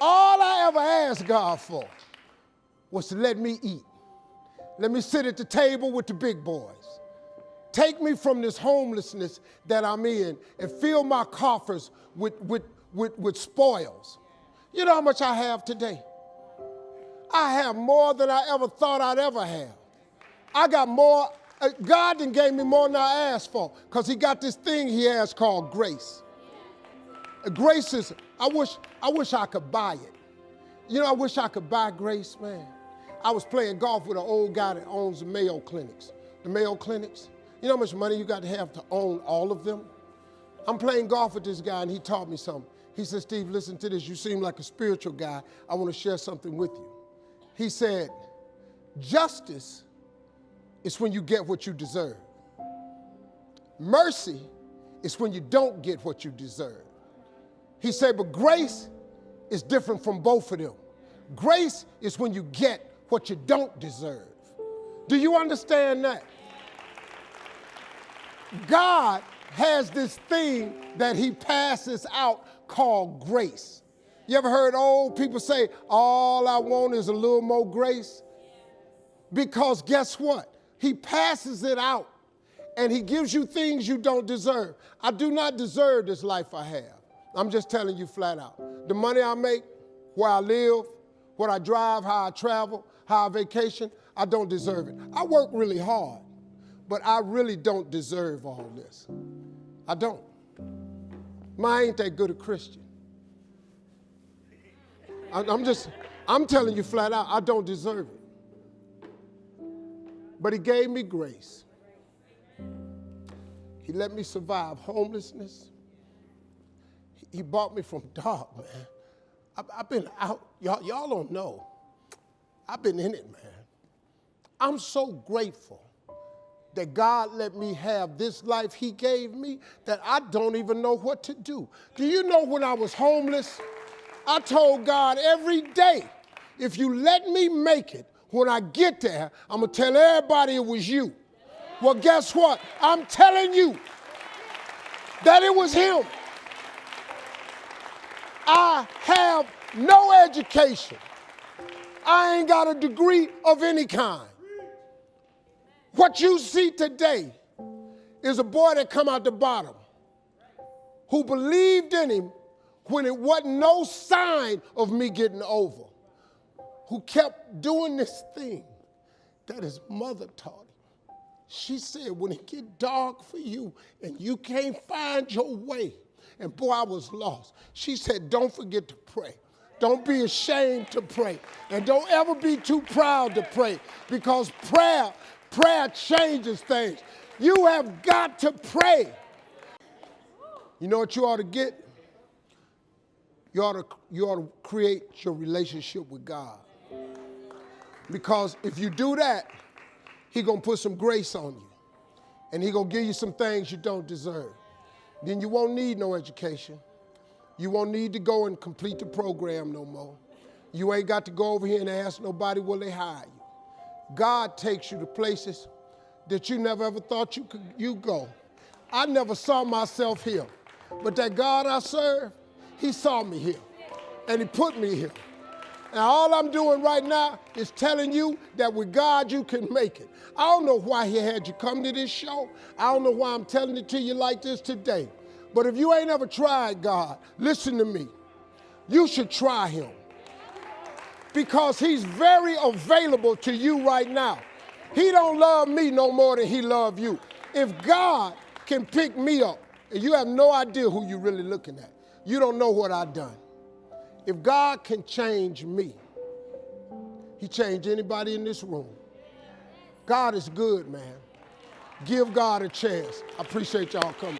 All I ever asked God for was to let me eat. Let me sit at the table with the big boys. Take me from this homelessness that I'm in and fill my coffers with spoils. You know how much I have today? I have more than I ever thought I'd ever have. I got more. God done gave me more than I asked for because he got this thing he has called grace. Grace is, I wish I could buy it. You know, I wish I could buy grace, man. I was playing golf with an old guy that owns the Mayo Clinics. The Mayo Clinics. You know how much money you got to have to own all of them? I'm playing golf with this guy and he taught me something. He said, Steve, listen to this. You seem like a spiritual guy. I want to share something with you. He said, justice is when you get what you deserve. Mercy is when you don't get what you deserve. He said, but grace is different from both of them. Grace is when you get what you don't deserve. Do you understand that? God has this thing that he passes out called grace. You ever heard old people say, all I want is a little more grace? Because guess what? He passes it out and he gives you things you don't deserve. I do not deserve this life I have. I'm just telling you flat out. The money I make, where I live, what I drive, how I travel, how I vacation, I don't deserve it. I work really hard, but I really don't deserve all this. I don't. I ain't that good a Christian. I'm telling you flat out, I don't deserve it. But he gave me grace. He let me survive homelessness. He brought me from dark, man. I've been out. Y'all don't know. I've been in it, man. I'm so grateful that God let me have this life he gave me that I don't even know what to do. Do you know when I was homeless, I told God every day, if you let me make it, when I get there, I'm going to tell everybody it was you. Well, guess what? I'm telling you that it was him. I have no education. I ain't got a degree of any kind. What you see today is a boy that come out the bottom who believed in him when it wasn't no sign of me getting over, who kept doing this thing that his mother taught him. She said, when it get dark for you and you can't find your way, and boy, I was lost. She said, don't forget to pray. Don't be ashamed to pray. And don't ever be too proud to pray, because prayer changes things. You have got to pray. You know what you ought to get? You ought to create your relationship with God. Because if you do that, he's going to put some grace on you. And he's going to give you some things you don't deserve. Then you won't need no education. You won't need to go and complete the program no more. You ain't got to go over here and ask nobody, will they hire you? God takes you to places that you never ever thought you go. I never saw myself here. But that God I serve, he saw me here. And he put me here. And all I'm doing right now is telling you that with God you can make it. I don't know why he had you come to this show. I don't know why I'm telling it to you like this today. But if you ain't ever tried God, listen to me. You should try him. Because he's very available to you right now. He don't love me no more than he love you. If God can pick me up, and you have no idea who you're really looking at. You don't know what I've done. If God can change me, he changed anybody in this room. God is good, man. Give God a chance. I appreciate y'all coming.